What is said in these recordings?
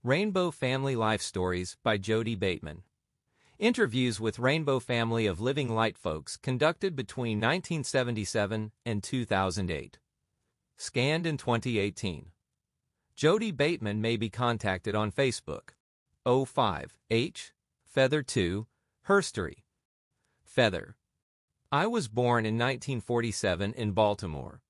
Rainbow Family Life Stories by Jodey Bateman. Interviews with Rainbow Family of Living Light folks conducted between 1977 and 2008. Scanned in 2018. Jodey Bateman may be contacted on Facebook. 05.H.Feather2, Herstory. Feather. I was born in 1947 in Baltimore.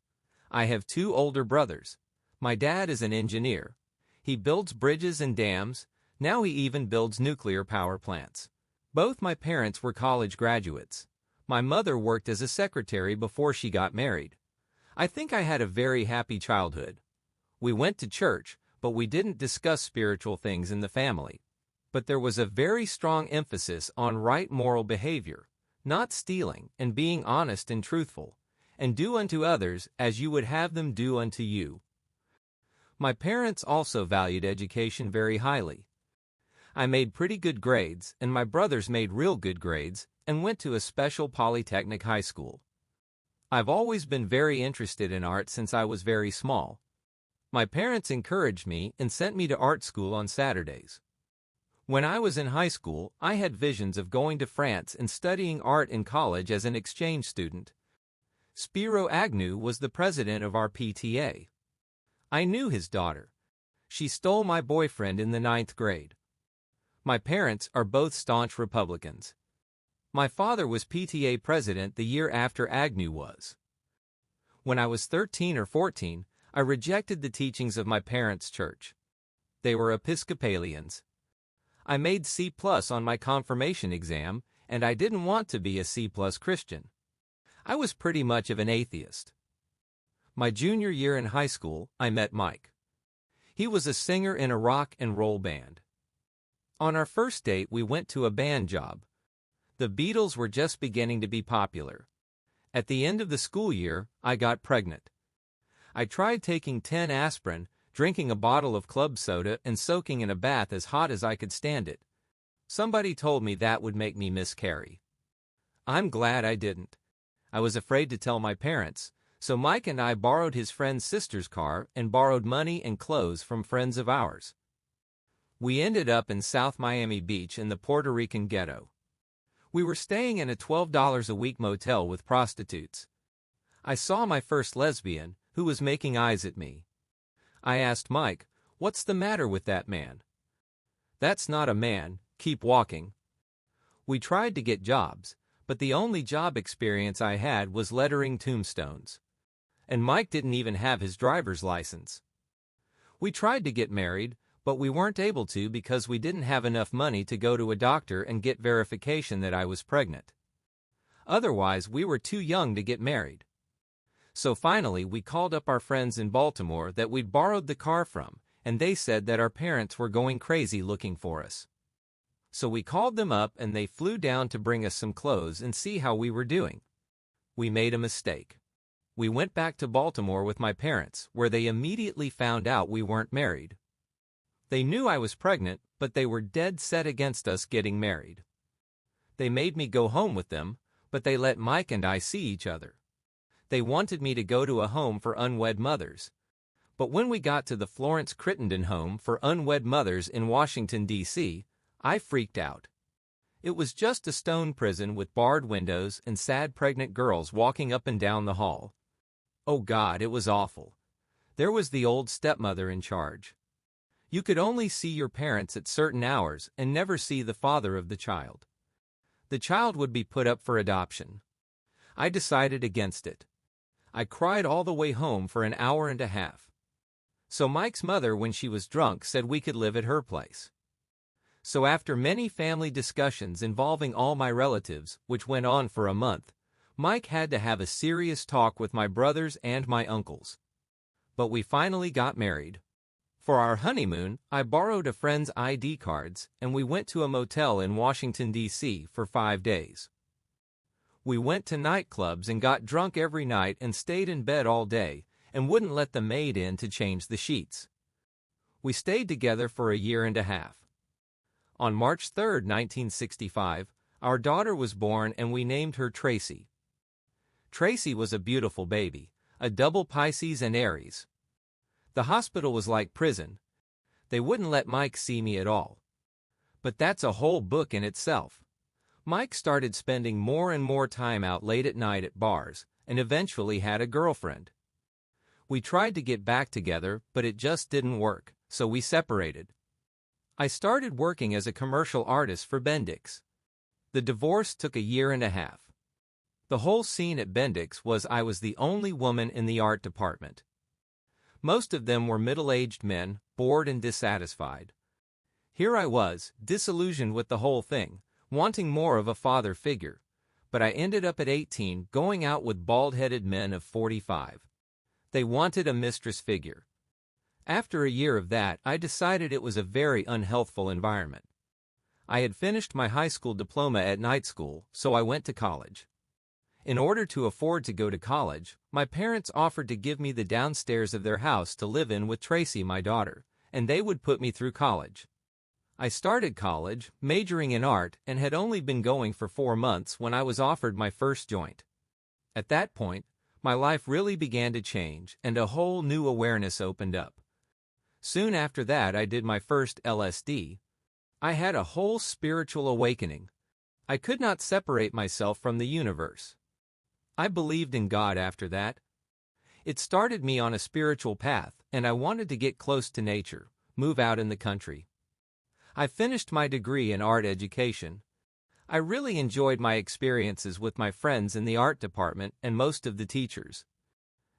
I have two older brothers. My dad is an engineer. He builds bridges and dams. Now he even builds nuclear power plants. Both my parents were college graduates. My mother worked as a secretary before she got married. I think I had a very happy childhood. We went to church, but we didn't discuss spiritual things in the family. But there was a very strong emphasis on right moral behavior, not stealing, and being honest and truthful, and do unto others as you would have them do unto you. My parents also valued education very highly. I made pretty good grades, and my brothers made real good grades, and went to a special polytechnic high school. I've always been very interested in art since I was very small. My parents encouraged me and sent me to art school on Saturdays. When I was in high school, I had visions of going to France and studying art in college as an exchange student. Spiro Agnew was the president of our PTA. I knew his daughter. She stole my boyfriend in the 9th grade. My parents are both staunch Republicans. My father was PTA president the year after Agnew was. When I was 13 or 14, I rejected the teachings of my parents' church. They were Episcopalians. I made C+ on my confirmation exam, and I didn't want to be a C+ Christian. I was pretty much of an atheist. My junior year in high school, I met Mike. He was a singer in a rock and roll band. On our first date, we went to a band job. The Beatles were just beginning to be popular. At the end of the school year, I got pregnant. I tried taking 10 aspirin, drinking a bottle of club soda, and soaking in a bath as hot as I could stand it. Somebody told me that would make me miscarry. I'm glad I didn't. I was afraid to tell my parents, so Mike and I borrowed his friend's sister's car and borrowed money and clothes from friends of ours. We ended up in South Miami Beach in the Puerto Rican ghetto. We were staying in a $12 a week motel with prostitutes. I saw my first lesbian, who was making eyes at me. I asked Mike, "What's the matter with that man?" "That's not a man, keep walking." We tried to get jobs, but the only job experience I had was lettering tombstones. And Mike didn't even have his driver's license. We tried to get married, but we weren't able to because we didn't have enough money to go to a doctor and get verification that I was pregnant. Otherwise, we were too young to get married. So finally, we called up our friends in Baltimore that we'd borrowed the car from, and they said that our parents were going crazy looking for us. So we called them up and they flew down to bring us some clothes and see how we were doing. We made a mistake. We went back to Baltimore with my parents, where they immediately found out we weren't married. They knew I was pregnant, but they were dead set against us getting married. They made me go home with them, but they let Mike and I see each other. They wanted me to go to a home for unwed mothers. But when we got to the Florence Crittenden Home for Unwed Mothers in Washington, D.C., I freaked out. It was just a stone prison with barred windows and sad pregnant girls walking up and down the hall. Oh God, it was awful. There was the old stepmother in charge. You could only see your parents at certain hours and never see the father of the child. The child would be put up for adoption. I decided against it. I cried all the way home for an hour and a half. So Mike's mother, when she was drunk, said we could live at her place. So after many family discussions involving all my relatives, which went on for a month, Mike had to have a serious talk with my brothers and my uncles. But we finally got married. For our honeymoon, I borrowed a friend's ID cards, and we went to a motel in Washington, D.C. for 5 days. We went to nightclubs and got drunk every night and stayed in bed all day, and wouldn't let the maid in to change the sheets. We stayed together for a year and a half. On March 3, 1965, our daughter was born and we named her Tracy. Tracy was a beautiful baby, a double Pisces and Aries. The hospital was like prison. They wouldn't let Mike see me at all. But that's a whole book in itself. Mike started spending more and more time out late at night at bars, and eventually had a girlfriend. We tried to get back together, but it just didn't work, so we separated. I started working as a commercial artist for Bendix. The divorce took 1.5 years. The whole scene at Bendix was I was the only woman in the art department. Most of them were middle-aged men, bored and dissatisfied. Here I was, disillusioned with the whole thing, wanting more of a father figure, but I ended up at 18 going out with bald-headed men of 45. They wanted a mistress figure. After 1 year of that, I decided it was a very unhealthful environment. I had finished my high school diploma at night school, so I went to college. In order to afford to go to college, my parents offered to give me the downstairs of their house to live in with Tracy, my daughter, and they would put me through college. I started college, majoring in art, and had only been going for 4 months when I was offered my first joint. At that point, my life really began to change, and a whole new awareness opened up. Soon after that, I did my first LSD. I had a whole spiritual awakening. I could not separate myself from the universe. I believed in God after that. It started me on a spiritual path, and I wanted to get close to nature, move out in the country. I finished my degree in art education. I really enjoyed my experiences with my friends in the art department and most of the teachers.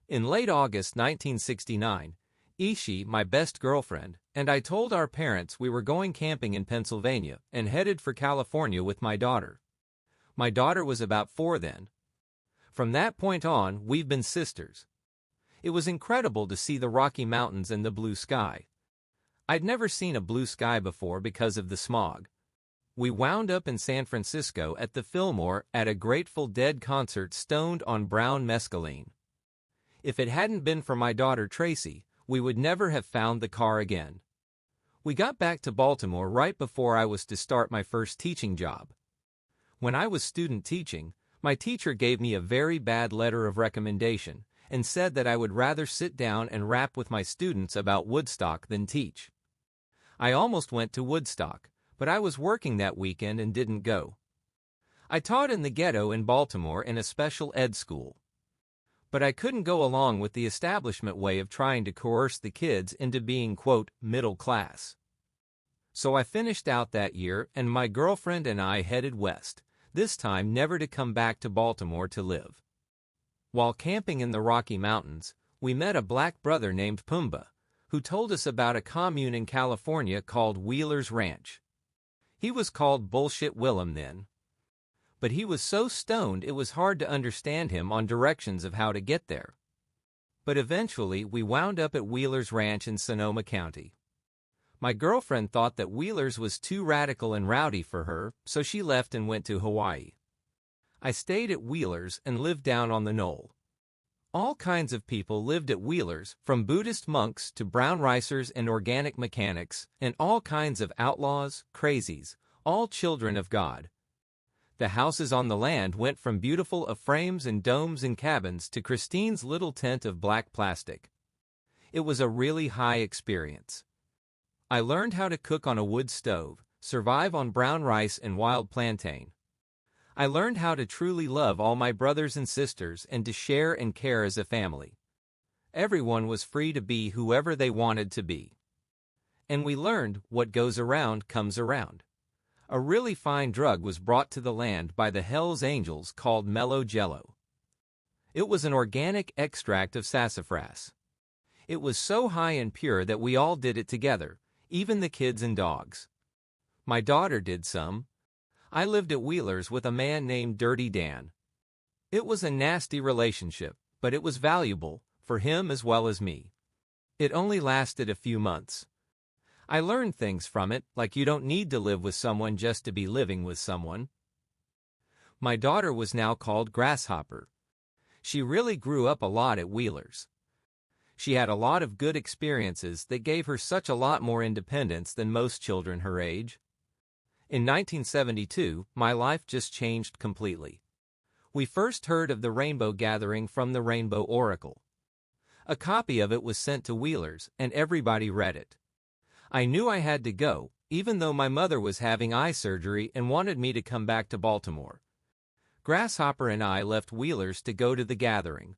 In late August 1969, Ishi, my best girlfriend, and I told our parents we were going camping in Pennsylvania and headed for California with my daughter. My daughter was about 4 then. From that point on, we've been sisters. It was incredible to see the Rocky Mountains and the blue sky. I'd never seen a blue sky before because of the smog. We wound up in San Francisco at the Fillmore at a Grateful Dead concert stoned on brown mescaline. If it hadn't been for my daughter Tracy, we would never have found the car again. We got back to Baltimore right before I was to start my first teaching job. When I was student teaching, my teacher gave me a very bad letter of recommendation and said that I would rather sit down and rap with my students about Woodstock than teach. I almost went to Woodstock, but I was working that weekend and didn't go. I taught in the ghetto in Baltimore in a special ed school. But I couldn't go along with the establishment way of trying to coerce the kids into being, quote, middle class. So I finished out that year, and my girlfriend and I headed west, this time never to come back to Baltimore to live. While camping in the Rocky Mountains, we met a black brother named Pumbaa, who told us about a commune in California called Wheeler's Ranch. He was called Bullshit Willem then. But he was so stoned it was hard to understand him on directions of how to get there. But eventually we wound up at Wheeler's Ranch in Sonoma County. My girlfriend thought that Wheeler's was too radical and rowdy for her, so she left and went to Hawaii. I stayed at Wheeler's and lived down on the knoll. All kinds of people lived at Wheeler's, from Buddhist monks to brown ricers and organic mechanics, and all kinds of outlaws, crazies, all children of God. The houses on the land went from beautiful frames and domes and cabins to Christine's little tent of black plastic. It was a really high experience. I learned how to cook on a wood stove, survive on brown rice and wild plantain. I learned how to truly love all my brothers and sisters and to share and care as a family. Everyone was free to be whoever they wanted to be. And we learned what goes around comes around. A really fine drug was brought to the land by the Hells Angels called Mellow Jello. It was an organic extract of sassafras. It was so high and pure that we all did it together, even the kids and dogs. My daughter did some. I lived at Wheeler's with a man named Dirty Dan. It was a nasty relationship, but it was valuable, for him as well as me. It only lasted a few months. I learned things from it, like you don't need to live with someone just to be living with someone. My daughter was now called Grasshopper. She really grew up a lot at Wheeler's. She had a lot of good experiences that gave her such a lot more independence than most children her age. In 1972, my life just changed completely. We first heard of the Rainbow Gathering from the Rainbow Oracle. A copy of it was sent to Wheeler's, and everybody read it. I knew I had to go, even though my mother was having eye surgery and wanted me to come back to Baltimore. Grasshopper and I left Wheeler's to go to the gathering.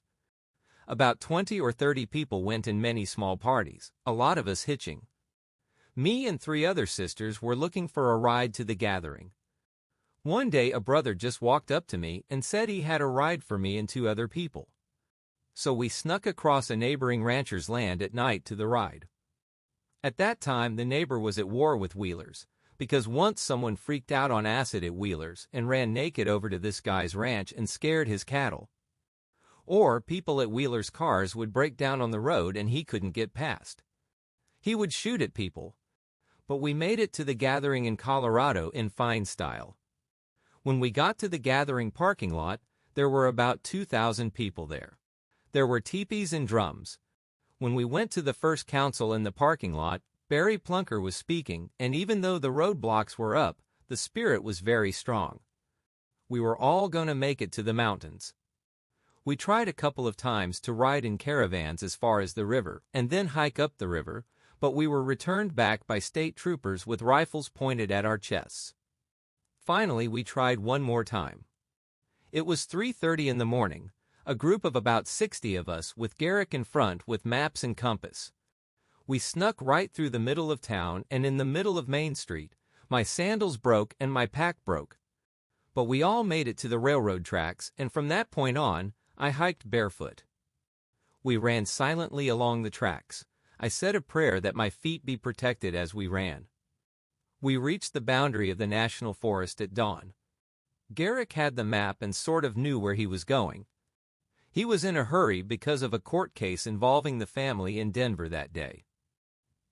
About 20 or 30 people went in many small parties, a lot of us hitching. Me and 3 other sisters were looking for a ride to the gathering. One day a brother just walked up to me and said he had a ride for me and 2 other people. So we snuck across a neighboring rancher's land at night to the ride. At that time the neighbor was at war with Wheeler's, because once someone freaked out on acid at Wheeler's and ran naked over to this guy's ranch and scared his cattle. Or people at Wheeler's cars would break down on the road and he couldn't get past. He would shoot at people. But we made it to the gathering in Colorado in fine style. When we got to the gathering parking lot, there were about 2,000 people there. There were teepees and drums. When we went to the first council in the parking lot, Barry Plunker was speaking, and even though the roadblocks were up, the spirit was very strong. We were all going to make it to the mountains. We tried a couple of times to ride in caravans as far as the river, and then hike up the river, but we were returned back by state troopers with rifles pointed at our chests. Finally, we tried one more time. It was 3:30 in the morning, a group of about 60 of us with Garrick in front with maps and compass. We snuck right through the middle of town, and in the middle of Main Street, my sandals broke and my pack broke. But we all made it to the railroad tracks, and from that point on, I hiked barefoot. We ran silently along the tracks. I said a prayer that my feet be protected as we ran. We reached the boundary of the national forest at dawn. Garrick had the map and sort of knew where he was going. He was in a hurry because of a court case involving the family in Denver that day.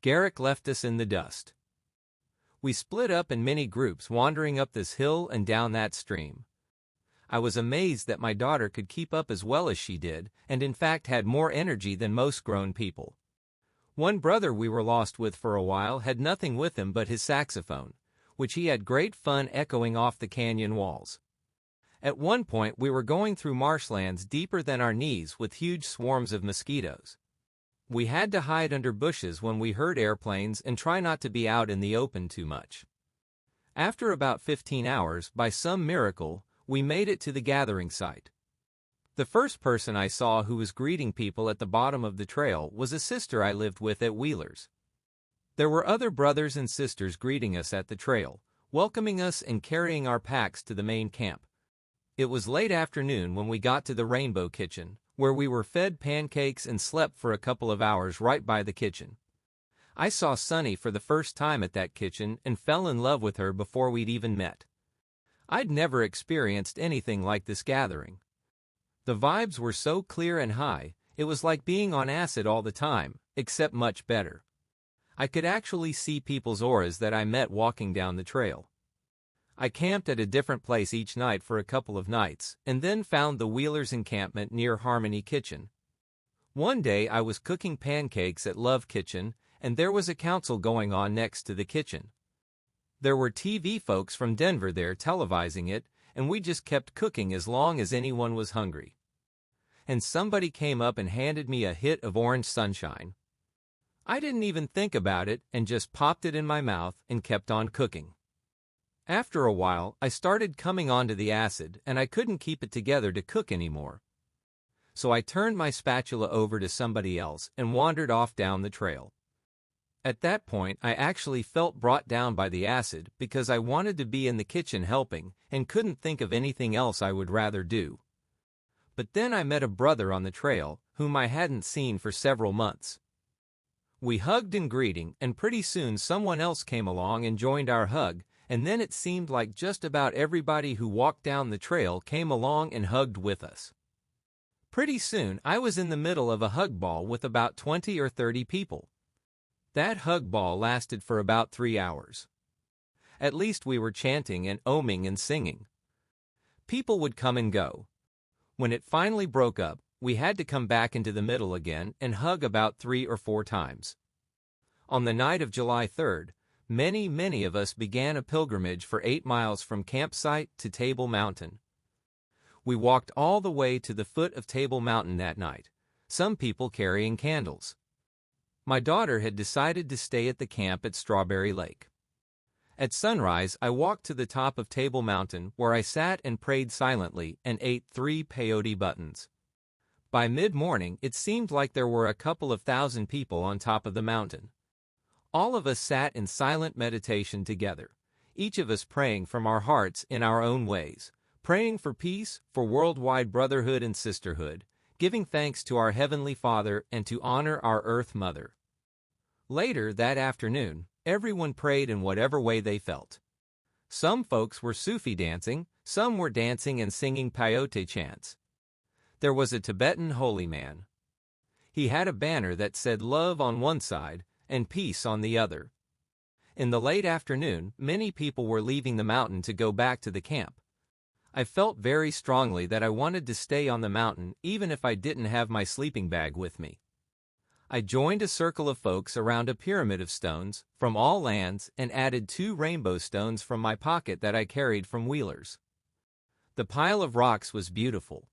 Garrick left us in the dust. We split up in many groups wandering up this hill and down that stream. I was amazed that my daughter could keep up as well as she did, and in fact had more energy than most grown people. One brother we were lost with for a while had nothing with him but his saxophone, which he had great fun echoing off the canyon walls. At one point we were going through marshlands deeper than our knees with huge swarms of mosquitoes. We had to hide under bushes when we heard airplanes and try not to be out in the open too much. After about 15 hours, by some miracle, we made it to the gathering site. The first person I saw who was greeting people at the bottom of the trail was a sister I lived with at Wheeler's. There were other brothers and sisters greeting us at the trail, welcoming us and carrying our packs to the main camp. It was late afternoon when we got to the Rainbow Kitchen, where we were fed pancakes and slept for a couple of hours right by the kitchen. I saw Sunny for the first time at that kitchen and fell in love with her before we'd even met. I'd never experienced anything like this gathering. The vibes were so clear and high, it was like being on acid all the time, except much better. I could actually see people's auras that I met walking down the trail. I camped at a different place each night for a couple of nights, and then found the Wheelers' encampment near Harmony Kitchen. One day I was cooking pancakes at Love Kitchen, and there was a council going on next to the kitchen. There were TV folks from Denver there televising it, and we just kept cooking as long as anyone was hungry. And somebody came up and handed me a hit of orange sunshine. I didn't even think about it and just popped it in my mouth and kept on cooking. After a while, I started coming onto the acid, and I couldn't keep it together to cook anymore. So I turned my spatula over to somebody else and wandered off down the trail. At that point, I actually felt brought down by the acid because I wanted to be in the kitchen helping and couldn't think of anything else I would rather do. But then I met a brother on the trail whom I hadn't seen for several months. We hugged in greeting, and pretty soon someone else came along and joined our hug, and then it seemed like just about everybody who walked down the trail came along and hugged with us. Pretty soon, I was in the middle of a hug ball with about 20 or 30 people. That hug ball lasted for about 3 hours. At least we were chanting and oming and singing. People would come and go. When it finally broke up, we had to come back into the middle again and hug about 3 or 4 times. On the night of July 3rd, many of us began a pilgrimage for 8 miles from campsite to Table Mountain. We walked all the way to the foot of Table Mountain that night, some people carrying candles. My daughter had decided to stay at the camp at Strawberry Lake. At sunrise, I walked to the top of Table Mountain where I sat and prayed silently and ate 3 peyote buttons. By mid-morning, it seemed like there were a couple of thousand people on top of the mountain. All of us sat in silent meditation together, each of us praying from our hearts in our own ways, praying for peace, for worldwide brotherhood and sisterhood, giving thanks to our Heavenly Father and to honor our Earth Mother. Later that afternoon, everyone prayed in whatever way they felt. Some folks were Sufi dancing, some were dancing and singing peyote chants. There was a Tibetan holy man. He had a banner that said love on one side and peace on the other. In the late afternoon, many people were leaving the mountain to go back to the camp. I felt very strongly that I wanted to stay on the mountain even if I didn't have my sleeping bag with me. I joined a circle of folks around a pyramid of stones from all lands and added 2 rainbow stones from my pocket that I carried from Wheelers. The pile of rocks was beautiful.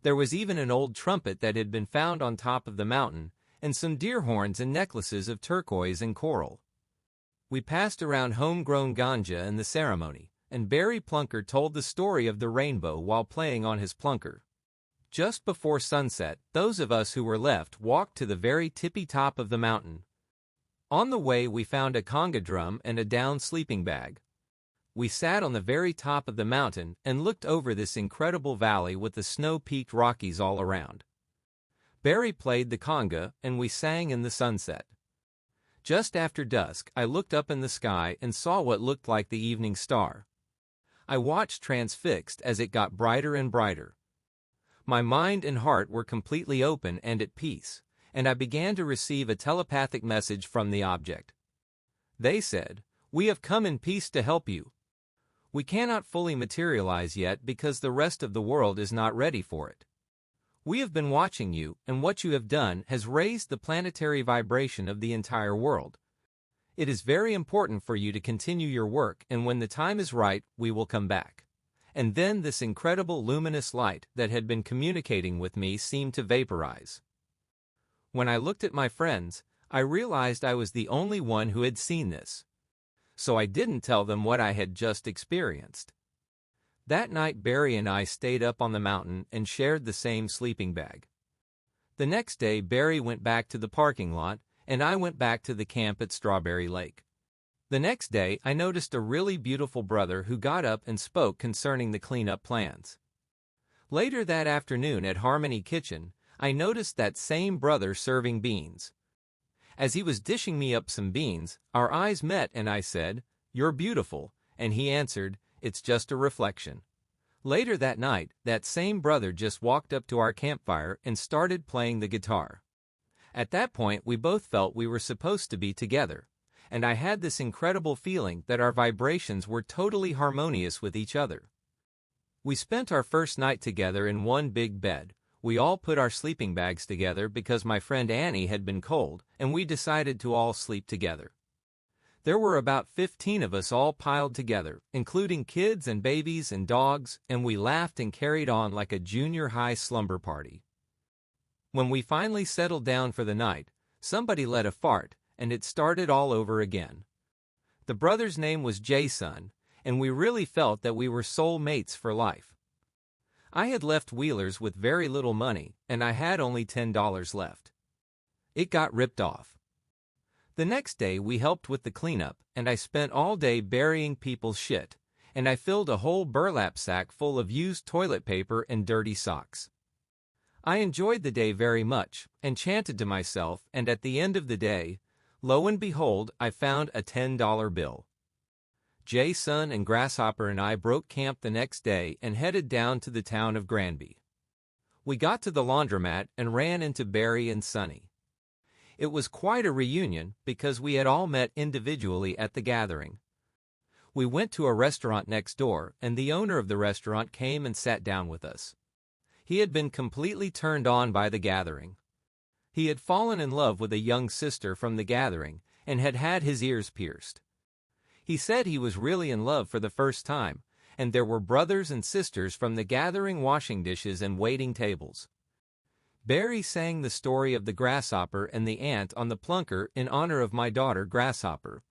There was even an old trumpet that had been found on top of the mountain and some deer horns and necklaces of turquoise and coral. We passed around homegrown ganja in the ceremony, and Barry Plunker told the story of the rainbow while playing on his plunker. Just before sunset, those of us who were left walked to the very tippy top of the mountain. On the way, we found a conga drum and a down sleeping bag. We sat on the very top of the mountain and looked over this incredible valley with the snow-peaked Rockies all around. Barry played the conga and we sang in the sunset. Just after dusk, I looked up in the sky and saw what looked like the evening star. I watched transfixed as it got brighter and brighter. My mind and heart were completely open and at peace, and I began to receive a telepathic message from the object. They said, "We have come in peace to help you. We cannot fully materialize yet because the rest of the world is not ready for it. We have been watching you, and what you have done has raised the planetary vibration of the entire world. It is very important for you to continue your work, and when the time is right, we will come back." And then this incredible luminous light that had been communicating with me seemed to vaporize. When I looked at my friends, I realized I was the only one who had seen this. So I didn't tell them what I had just experienced. That night, Barry and I stayed up on the mountain and shared the same sleeping bag. The next day, Barry went back to the parking lot, and I went back to the camp at Strawberry Lake. The next day, I noticed a really beautiful brother who got up and spoke concerning the cleanup plans. Later that afternoon at Harmony Kitchen, I noticed that same brother serving beans. As he was dishing me up some beans, our eyes met and I said, "You're beautiful," and he answered, "It's just a reflection." Later that night, that same brother just walked up to our campfire and started playing the guitar. At that point, we both felt we were supposed to be together, and I had this incredible feeling that our vibrations were totally harmonious with each other. We spent our first night together in one big bed. We all put our sleeping bags together because my friend Annie had been cold, and we decided to all sleep together. There were about 15 of us all piled together, including kids and babies and dogs, and we laughed and carried on like a junior high slumber party. When we finally settled down for the night, somebody let a fart, and it started all over again. The brother's name was JaySun, and we really felt that we were soul mates for life. I had left Wheelers with very little money, and I had only $10 left. It got ripped off. The next day we helped with the cleanup, and I spent all day burying people's shit, and I filled a whole burlap sack full of used toilet paper and dirty socks. I enjoyed the day very much, and chanted to myself, and at the end of the day, lo and behold, I found a $10 bill. JaySun and Grasshopper and I broke camp the next day and headed down to the town of Granby. We got to the laundromat and ran into Barry and Sunny. It was quite a reunion because we had all met individually at the gathering. We went to a restaurant next door, and the owner of the restaurant came and sat down with us. He had been completely turned on by the gathering. He had fallen in love with a young sister from the gathering and had had his ears pierced. He said he was really in love for the first time, and there were brothers and sisters from the gathering washing dishes and waiting tables. Barry sang the story of the grasshopper and the ant on the plunker in honor of my daughter Grasshopper.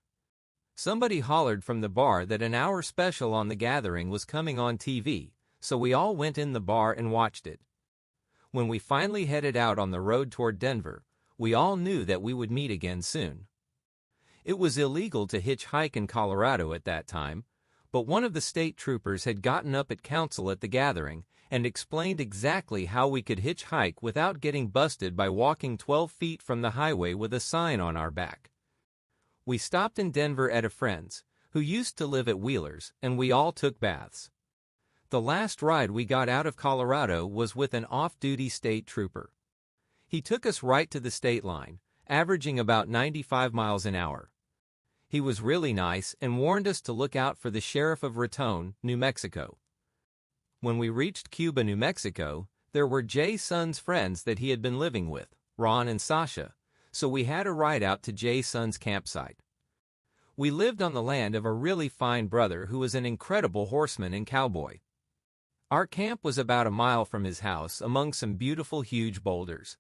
Somebody hollered from the bar that an hour special on The Gathering was coming on TV, so we all went in the bar and watched it. When we finally headed out on the road toward Denver, we all knew that we would meet again soon. It was illegal to hitchhike in Colorado at that time, but one of the state troopers had gotten up at council at The Gathering and explained exactly how we could hitchhike without getting busted by walking 12 feet from the highway with a sign on our back. We stopped in Denver at a friend's, who used to live at Wheeler's, and we all took baths. The last ride we got out of Colorado was with an off-duty state trooper. He took us right to the state line, averaging about 95 miles an hour. He was really nice and warned us to look out for the sheriff of Raton, New Mexico. When we reached Cuba, New Mexico, there were JaySun's friends that he had been living with, Ron and Sasha, so we had a ride out to JaySun's campsite. We lived on the land of a really fine brother who was an incredible horseman and cowboy. Our camp was about a mile from his house among some beautiful huge boulders.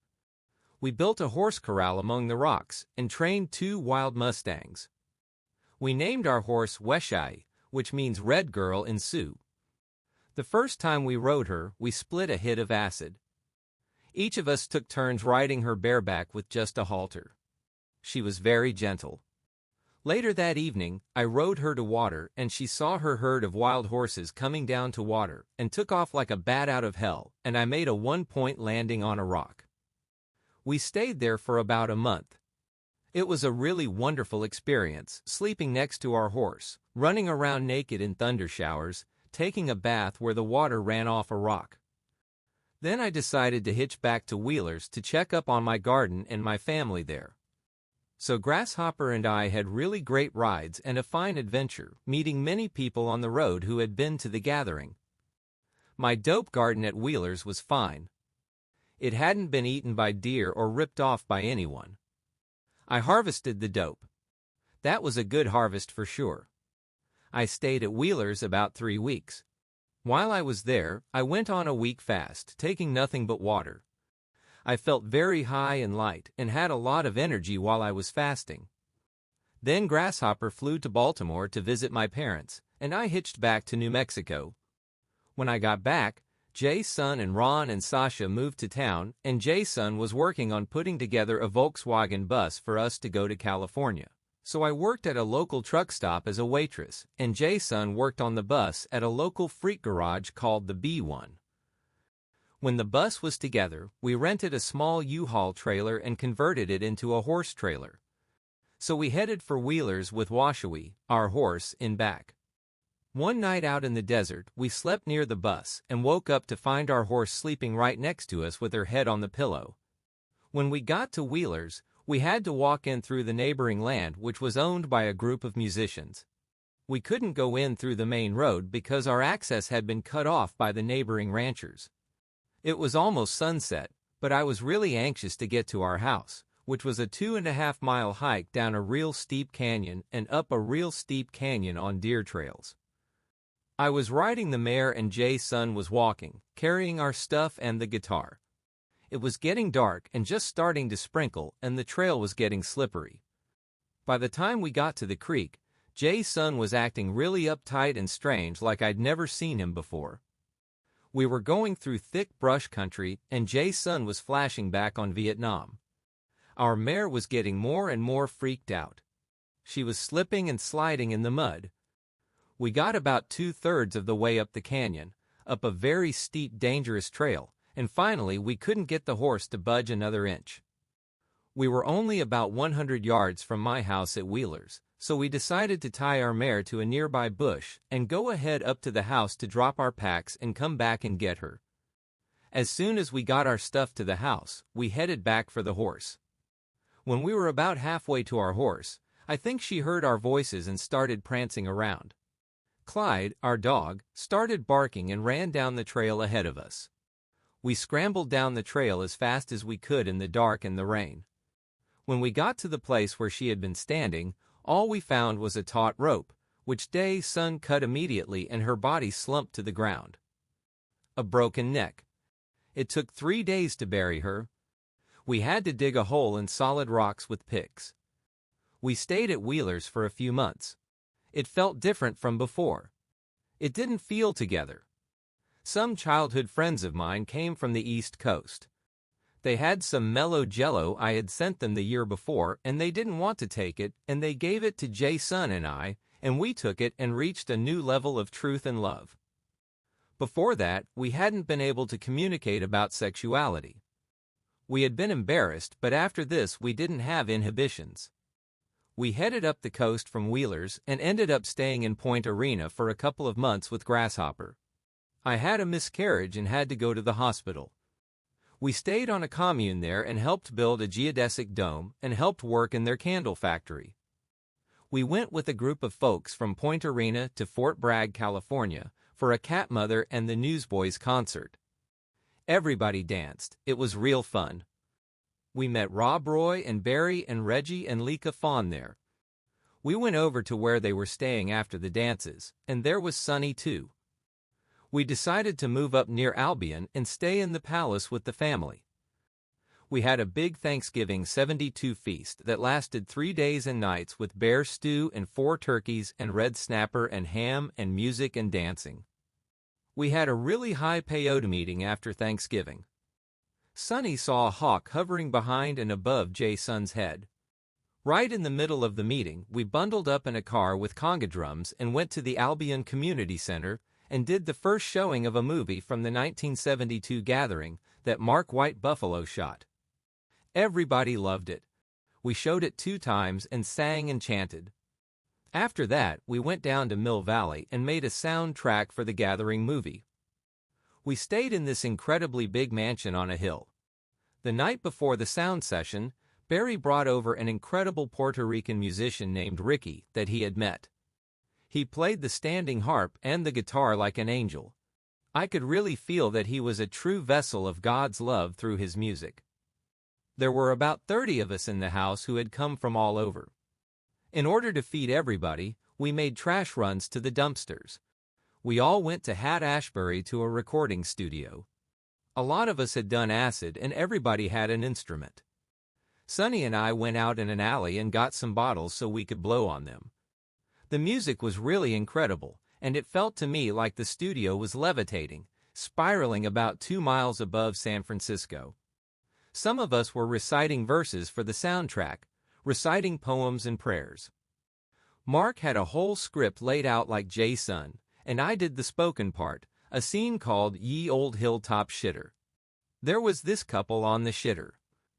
We built a horse corral among the rocks and trained 2 wild mustangs. We named our horse Weshai, which means red girl in Sioux. The first time we rode her, we split a hit of acid. Each of us took turns riding her bareback with just a halter. She was very gentle. Later that evening, I rode her to water and she saw her herd of wild horses coming down to water and took off like a bat out of hell, and I made a 1-point landing on a rock. We stayed there for about a month. It was a really wonderful experience, sleeping next to our horse, running around naked in thunder showers, taking a bath where the water ran off a rock. Then I decided to hitch back to Wheeler's to check up on my garden and my family there. So Grasshopper and I had really great rides and a fine adventure, meeting many people on the road who had been to The Gathering. My dope garden at Wheeler's was fine. It hadn't been eaten by deer or ripped off by anyone. I harvested the dope. That was a good harvest for sure. I stayed at Wheeler's about 3 weeks. While I was there, I went on a week fast, taking nothing but water. I felt very high and light and had a lot of energy while I was fasting. Then Grasshopper flew to Baltimore to visit my parents, and I hitched back to New Mexico. When I got back, JaySun and Ron and Sasha moved to town, and JaySun was working on putting together a Volkswagen bus for us to go to California. So I worked at a local truck stop as a waitress, and JaySun worked on the bus at a local freak garage called the B1. When the bus was together, we rented a small U-Haul trailer and converted it into a horse trailer. So we headed for Wheeler's with Washawi, our horse, in back. One night out in the desert, we slept near the bus and woke up to find our horse sleeping right next to us with her head on the pillow. When we got to Wheeler's, we had to walk in through the neighboring land, which was owned by a group of musicians. We couldn't go in through the main road because our access had been cut off by the neighboring ranchers. It was almost sunset, but I was really anxious to get to our house, which was a 2.5-mile hike down a real steep canyon and up a real steep canyon on deer trails. I was riding the mare and JaySun was walking, carrying our stuff and the guitar. It was getting dark and just starting to sprinkle, and the trail was getting slippery. By the time we got to the creek, JaySun was acting really uptight and strange, like I'd never seen him before. We were going through thick brush country, and JaySun was flashing back on Vietnam. Our mare was getting more and more freaked out. She was slipping and sliding in the mud. We got about 2/3 of the way up the canyon, up a very steep, dangerous trail, and finally we couldn't get the horse to budge another inch. We were only about 100 yards from my house at Wheeler's, so we decided to tie our mare to a nearby bush and go ahead up to the house to drop our packs and come back and get her. As soon as we got our stuff to the house, we headed back for the horse. When we were about halfway to our horse, I think she heard our voices and started prancing around. Clyde, our dog, started barking and ran down the trail ahead of us. We scrambled down the trail as fast as we could in the dark and the rain. When we got to the place where she had been standing, all we found was a taut rope, which JaySun cut immediately and her body slumped to the ground. A broken neck. It took 3 days to bury her. We had to dig a hole in solid rocks with picks. We stayed at Wheeler's for a few months. It felt different from before. It didn't feel together. Some childhood friends of mine came from the East Coast. They had some mellow jello I had sent them the year before, and they didn't want to take it, and they gave it to JaySun and I, and we took it and reached a new level of truth and love. Before that, we hadn't been able to communicate about sexuality. We had been embarrassed, but after this we didn't have inhibitions. We headed up the coast from Wheeler's and ended up staying in Point Arena for a couple of months with Grasshopper. I had a miscarriage and had to go to the hospital. We stayed on a commune there and helped build a geodesic dome and helped work in their candle factory. We went with a group of folks from Point Arena to Fort Bragg, California, for a Cat Mother and the Newsboys concert. Everybody danced. It was real fun. We met Rob Roy and Barry and Reggie and Lika Fawn there. We went over to where they were staying after the dances, and there was Sunny too. We decided to move up near Albion and stay in the palace with the family. We had a big Thanksgiving 72 feast that lasted 3 days and nights with bear stew and 4 turkeys and red snapper and ham and music and dancing. We had a really high peyote meeting after Thanksgiving. Sunny saw a hawk hovering behind and above JaySun's head. Right in the middle of the meeting, we bundled up in a car with conga drums and went to the Albion Community Center and did the first showing of a movie from the 1972 gathering that Mark White Buffalo shot. Everybody loved it. We showed it 2 times and sang and chanted. After that, we went down to Mill Valley and made a soundtrack for the Gathering movie. We stayed in this incredibly big mansion on a hill. The night before the sound session, Barry brought over an incredible Puerto Rican musician named Ricky that he had met. He played the standing harp and the guitar like an angel. I could really feel that he was a true vessel of God's love through his music. There were about 30 of us in the house who had come from all over. In order to feed everybody, we made trash runs to the dumpsters. We all went to Haight-Ashbury to a recording studio. A lot of us had done acid and everybody had an instrument. Sunny and I went out in an alley and got some bottles so we could blow on them. The music was really incredible, and it felt to me like the studio was levitating, spiraling about 2 miles above San Francisco. Some of us were reciting verses for the soundtrack, reciting poems and prayers. Mark had a whole script laid out like JaySun, and I did the spoken part, a scene called Ye Old Hilltop Shitter. There was this couple on the shitter,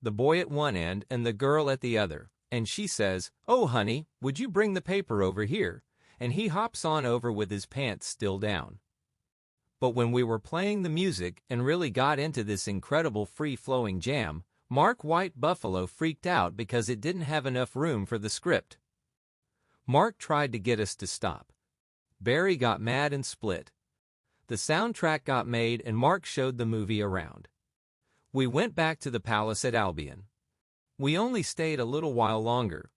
the boy at one end and the girl at the other, and she says, "Oh honey, would you bring the paper over here?" And he hops on over with his pants still down. But when we were playing the music and really got into this incredible free-flowing jam, Mark White Buffalo freaked out because it didn't have enough room for the script. Mark tried to get us to stop. Barry got mad and split. The soundtrack got made and Mark showed the movie around. We went back to the palace at Albion. We only stayed a little while longer.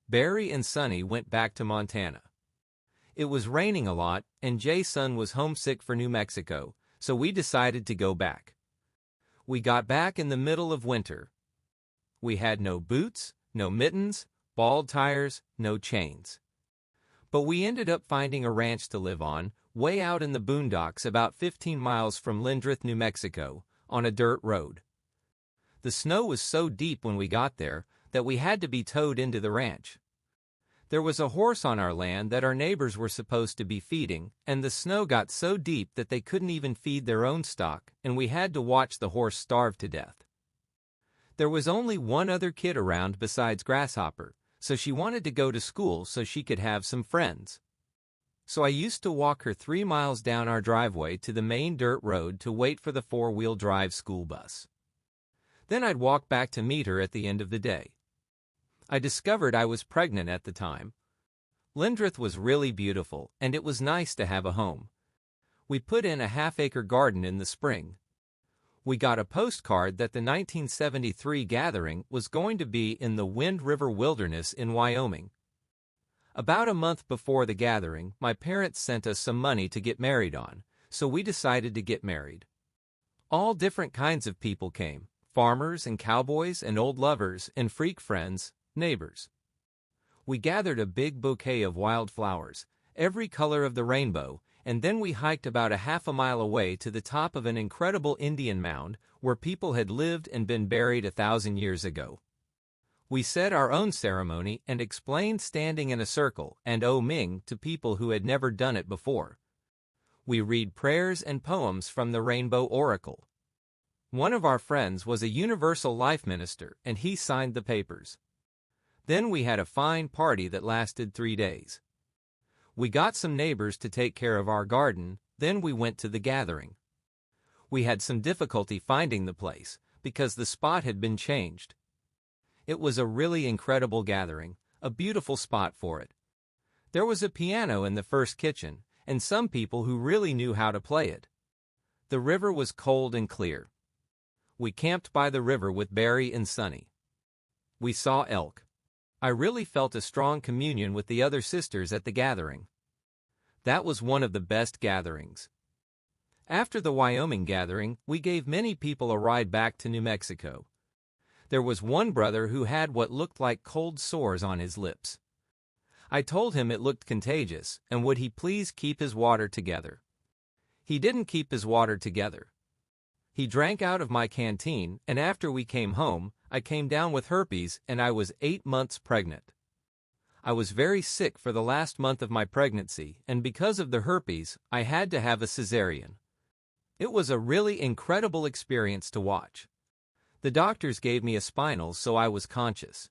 Barry and Sunny went back to Montana. It was raining a lot, and JaySun was homesick for New Mexico, so we decided to go back. We got back in the middle of winter. We had no boots, no mittens, bald tires, no chains. But we ended up finding a ranch to live on, way out in the boondocks about 15 miles from Lindrith, New Mexico, on a dirt road. The snow was so deep when we got there that we had to be towed into the ranch. There was a horse on our land that our neighbors were supposed to be feeding, and the snow got so deep that they couldn't even feed their own stock, and we had to watch the horse starve to death. There was only one other kid around besides Grasshopper, so she wanted to go to school so she could have some friends. So I used to walk her 3 miles down our driveway to the main dirt road to wait for the 4-wheel drive school bus. Then I'd walk back to meet her at the end of the day. I discovered I was pregnant at the time. Lindrith was really beautiful, and it was nice to have a home. We put in a half-acre garden in the spring. We got a postcard that the 1973 gathering was going to be in the Wind River Wilderness in Wyoming. About a month before the gathering, my parents sent us some money to get married on, so we decided to get married. All different kinds of people came, farmers and cowboys and old lovers and freak friends, neighbors. We gathered a big bouquet of wildflowers, every color of the rainbow, and then we hiked about a half a mile away to the top of an incredible Indian mound where people had lived and been buried 1,000 years ago. We said our own ceremony and explained standing in a circle and O Ming to people who had never done it before. We read prayers and poems from the Rainbow Oracle. One of our friends was a universal life minister and he signed the papers. Then we had a fine party that lasted 3 days. We got some neighbors to take care of our garden, then we went to the gathering. We had some difficulty finding the place because the spot had been changed. It was a really incredible gathering, a beautiful spot for it. There was a piano in the first kitchen, and some people who really knew how to play it. The river was cold and clear. We camped by the river with Barry and Sunny. We saw elk. I really felt a strong communion with the other sisters at the gathering. That was one of the best gatherings. After the Wyoming gathering, we gave many people a ride back to New Mexico. There was one brother who had what looked like cold sores on his lips. I told him it looked contagious, and would he please keep his water together. He didn't keep his water together. He drank out of my canteen, and after we came home, I came down with herpes and I was 8 months pregnant. I was very sick for the last month of my pregnancy, and because of the herpes, I had to have a cesarean. It was a really incredible experience to watch. The doctors gave me a spinal so I was conscious.